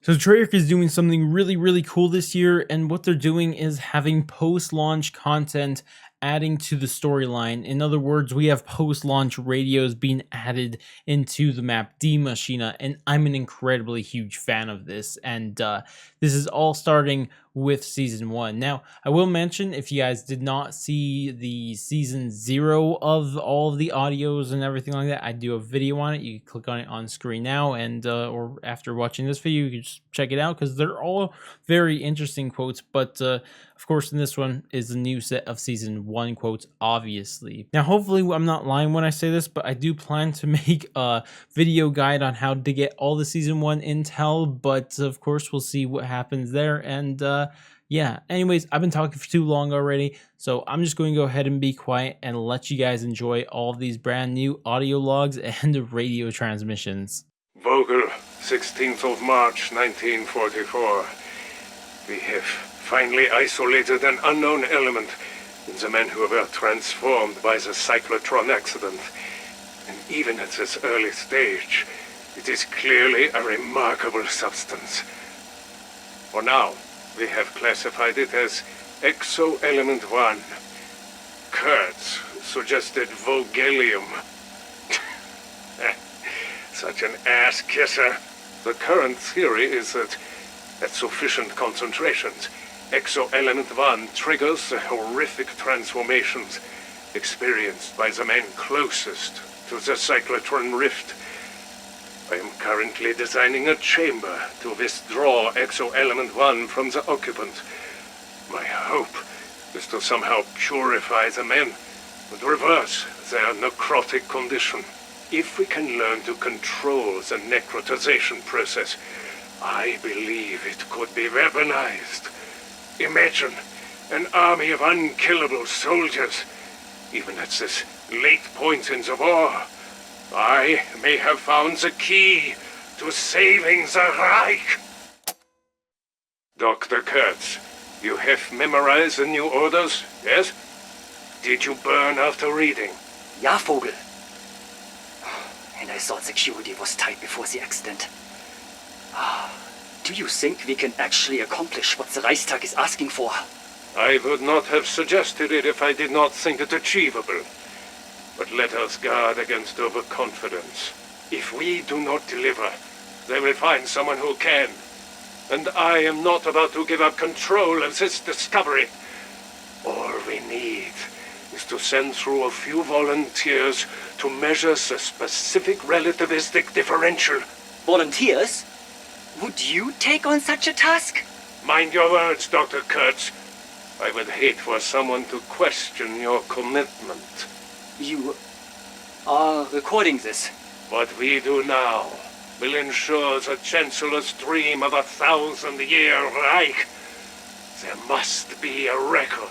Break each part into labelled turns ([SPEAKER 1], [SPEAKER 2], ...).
[SPEAKER 1] So Treyarch is doing something really cool this year, and what they're doing is having post-launch content adding to the storyline. In other words, we have post-launch radios being added into the map Die Maschine, and I'm an incredibly huge fan of this. And this is all starting with season 1. Now, I will mention, if you guys did not see the season 0 of all of the audios and everything like that, I do a video on it. You can click on it on screen now, and or after watching this video, you can just check it out, because they're all very interesting quotes. But of course, in this one is a new set of season 1 quotes, obviously. Now, hopefully I'm not lying when I say this, but I do plan to make a video guide on how to get all the season 1 intel, but of course we'll see what happens there. And yeah, anyways, I've been talking for too long already, so I'm just going to go ahead and be quiet and let you guys enjoy all of these brand new audio logs and radio transmissions.
[SPEAKER 2] Vogel, 16th of March, 1944. We have finally isolated an unknown element in the men who were transformed by the cyclotron accident. And even at this early stage, it is clearly a remarkable substance. For now, we have classified it as Exo-Element 1. Kurtz suggested Vogelium. Such an ass-kisser. The current theory is that at sufficient concentrations, Exo-Element 1 triggers the horrific transformations experienced by the men closest to the cyclotron rift. I am currently designing a chamber to withdraw Exo-Element 1 from the occupant. My hope is to somehow purify the men and reverse their necrotic condition. If we can learn to control the necrotization process, I believe it could be weaponized. Imagine an army of unkillable soldiers. Even at this late point in the war, I may have found the key to saving the Reich. Dr. Kurtz, you have memorized the new orders, yes? Did you burn after reading?
[SPEAKER 3] Ja, Vogel. And I thought security was tight before the accident. Do you think we can actually accomplish what the Reichstag is asking for?
[SPEAKER 2] I would not have suggested it if I did not think it achievable. But let us guard against overconfidence. If we do not deliver, they will find someone who can. And I am not about to give up control of this discovery. All we need is to send through a few volunteers to measure the specific relativistic differential.
[SPEAKER 3] Volunteers? Would you take on such a task?
[SPEAKER 2] Mind your words, Dr. Kurtz. I would hate for someone to question your commitment.
[SPEAKER 3] You are recording this.
[SPEAKER 2] What we do now will ensure the Chancellor's dream of a 1,000-year Reich. There must be a record.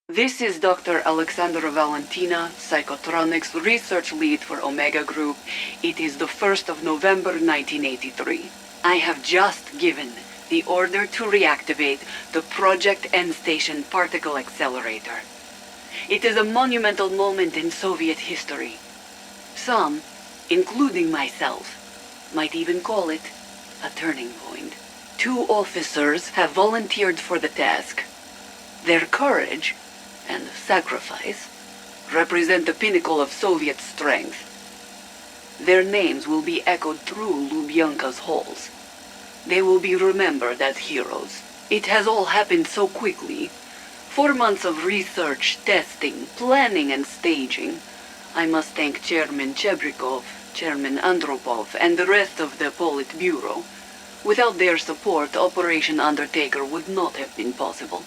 [SPEAKER 4] This is Dr. Alexandra Valentina, Psychotronics Research Lead for Omega Group. It is the 1st of November, 1983. I have just given the order to reactivate the Project End Station Particle Accelerator. It is a monumental moment in Soviet history. Some, including myself, might even call it a turning point. 2 officers have volunteered for the task. Their courage and sacrifice represent the pinnacle of Soviet strength. Their names will be echoed through Lubyanka's halls. They will be remembered as heroes. It has all happened so quickly. 4 months of research, testing, planning, and staging. I must thank Chairman Chebrikov, Chairman Andropov, and the rest of the Politburo. Without their support, Operation Undertaker would not have been possible.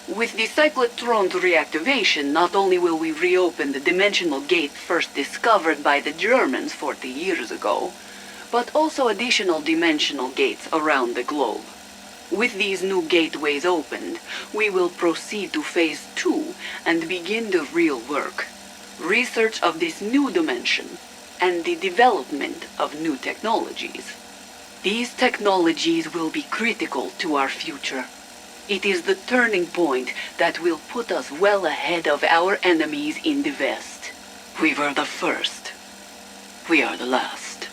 [SPEAKER 4] With the cyclotron's reactivation, not only will we reopen the dimensional gate first discovered by the Germans 40 years ago, but also additional dimensional gates around the globe. With these new gateways opened, we will proceed to Phase 2 and begin the real work. Research of this new dimension and the development of new technologies. These technologies will be critical to our future. It is the turning point that will put us well ahead of our enemies in the West. We were the first. We are the last.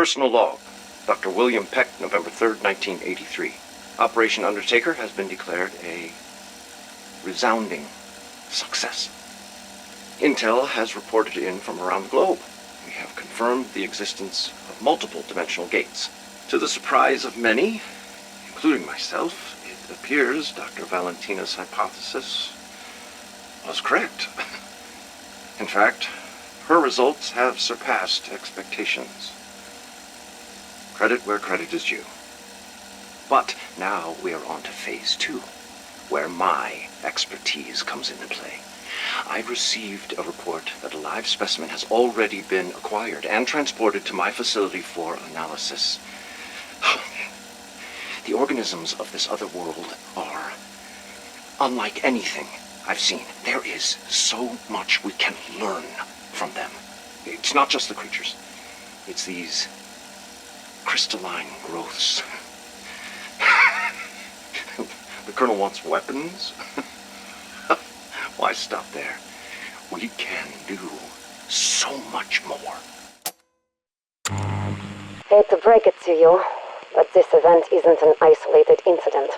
[SPEAKER 5] Personal log. Dr. William Peck, November 3rd, 1983. Operation Undertaker has been declared a resounding success. Intel has reported in from around the globe. We have confirmed the existence of multiple dimensional gates. To the surprise of many, including myself, it appears Dr. Valentina's hypothesis was correct. In fact, her results have surpassed expectations. Credit where credit is due. But now we are on to phase 2, where my expertise comes into play. I've received a report that a live specimen has already been acquired and transported to my facility for analysis. The organisms of this other world are unlike anything I've seen. There is so much we can learn from them. It's not just the creatures. It's these crystalline growths. The Colonel wants weapons? Why stop there? We can do so much more.
[SPEAKER 6] Hate to break it to you, but this event isn't an isolated incident.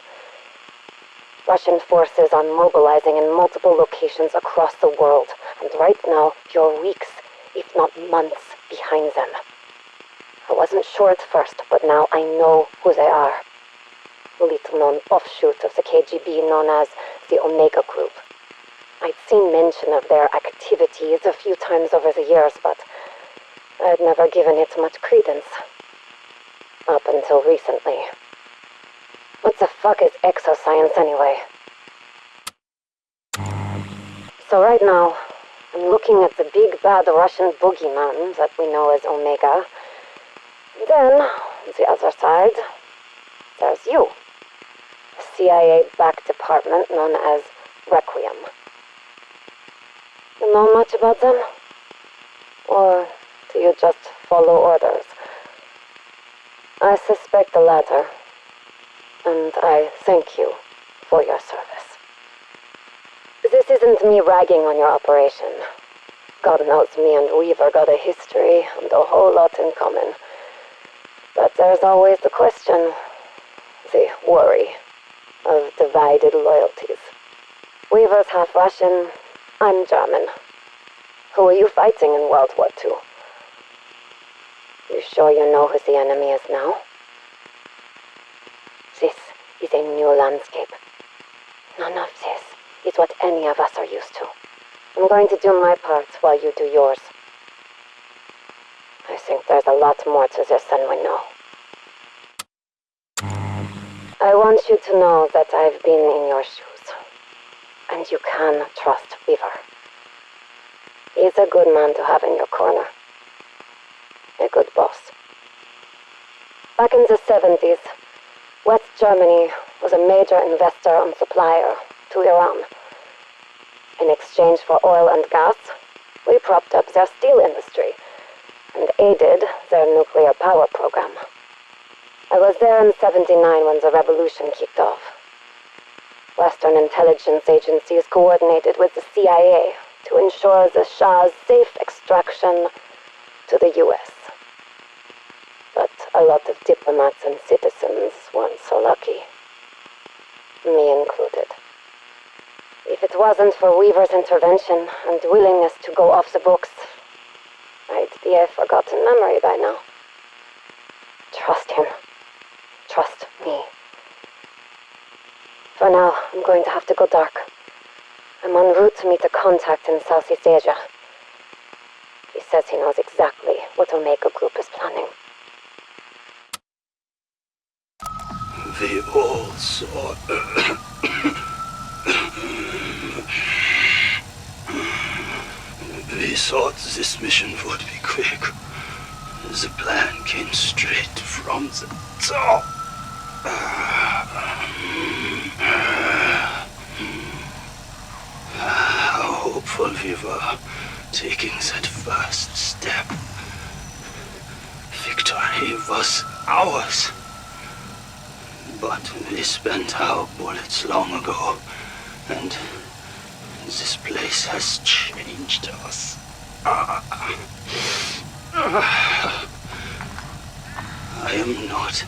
[SPEAKER 6] Russian forces are mobilizing in multiple locations across the world, and right now you're weeks, if not months, behind them. I wasn't sure at first, but now I know who they are. A little-known offshoot of the KGB known as the Omega Group. I'd seen mention of their activities a few times over the years, but I'd never given it much credence. Up until recently. What the fuck is exoscience anyway? So right now, I'm looking at the big bad Russian boogeyman that we know as Omega. Then, on the other side, there's you. A CIA-backed department known as Requiem. You know much about them? Or do you just follow orders? I suspect the latter, and I thank you for your service. This isn't me ragging on your operation. God knows me and Weaver got a history and a whole lot in common. But there's always the question, the worry, of divided loyalties. Weaver's half Russian, I'm German. Who are you fighting in World War II? You sure you know who the enemy is now? This is a new landscape. None of this is what any of us are used to. I'm going to do my part while you do yours. I think there's a lot more to this than we know. I want you to know that I've been in your shoes. And you can trust Weaver. He's a good man to have in your corner. A good boss. Back in the 70s, West Germany was a major investor and supplier to Iran. In exchange for oil and gas, we propped up their steel industry and aided their nuclear power program. I was there in '79 when the revolution kicked off. Western intelligence agencies coordinated with the CIA to ensure the Shah's safe extraction to the US. But a lot of diplomats and citizens weren't so lucky. Me included. If it wasn't for Weaver's intervention and willingness to go off the books, I'd be a forgotten memory by now. Trust him. Trust me. For now, I'm going to have to go dark. I'm en route to meet a contact in Southeast Asia. He says he knows exactly what Omega Group is planning.
[SPEAKER 7] We all saw... We thought this mission would be quick. The plan came straight from the top. How hopeful we were taking that first step. Victory was ours. But we spent our bullets long ago, and this place has changed us. I am not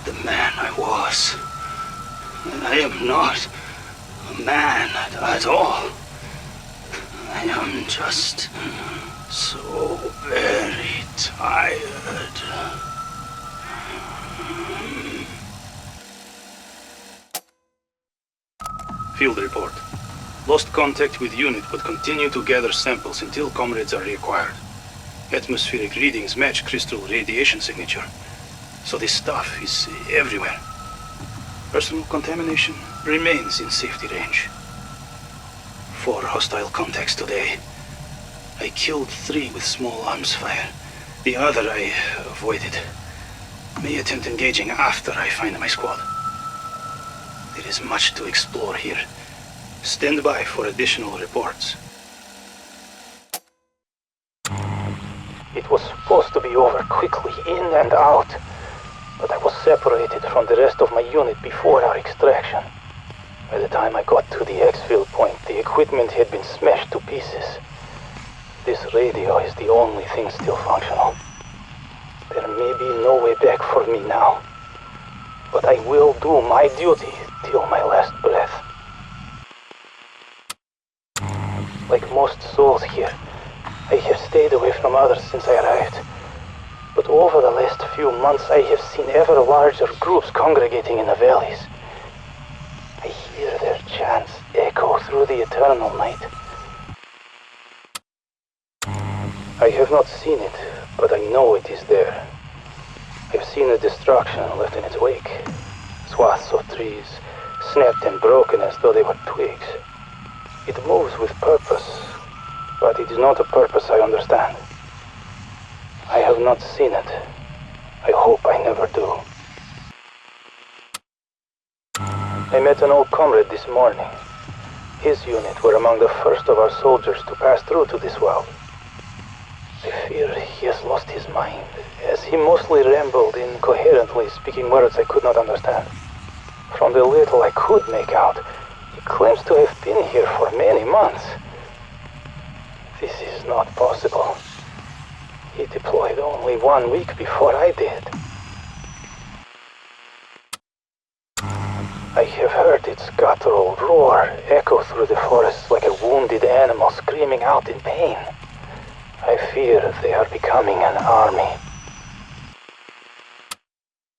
[SPEAKER 7] the man I was. I am not a man at all. I am just so very tired. Field report. Lost contact with unit, but continue to gather samples until comrades are reacquired. Atmospheric readings match crystal radiation signature, so this stuff is everywhere. Personal contamination remains in safety range. 4 hostile contacts today. I killed 3 with small arms fire. The other I avoided. May attempt engaging after I find my squad. There is much to explore here. Stand by for additional reports. It was supposed to be over quickly, in and out. But I was separated from the rest of my unit before our extraction. By the time I got to the exfil point, the equipment had been smashed to pieces. This radio is the only thing still functional. There may be no way back for me now. But I will do my duty till my last breath. Like most souls here, I have stayed away from others since I arrived. But over the last few months, I have seen ever larger groups congregating in the valleys. I hear their chants echo through the eternal night. I have not seen it, but I know it is there. I've seen the destruction left in its wake. Swaths of trees, snapped and broken as though they were twigs. It moves with purpose, but it is not a purpose I understand. I have not seen it. I hope I never do. I met an old comrade this morning. His unit were among the first of our soldiers to pass through to this world. I fear he has lost his mind, as he mostly rambled incoherently, speaking words I could not understand. From the little I could make out, he claims to have been here for many months. This is not possible. He deployed only 1 week before I did. I have heard its guttural roar echo through the forest like a wounded animal screaming out in pain. I fear they are becoming an army.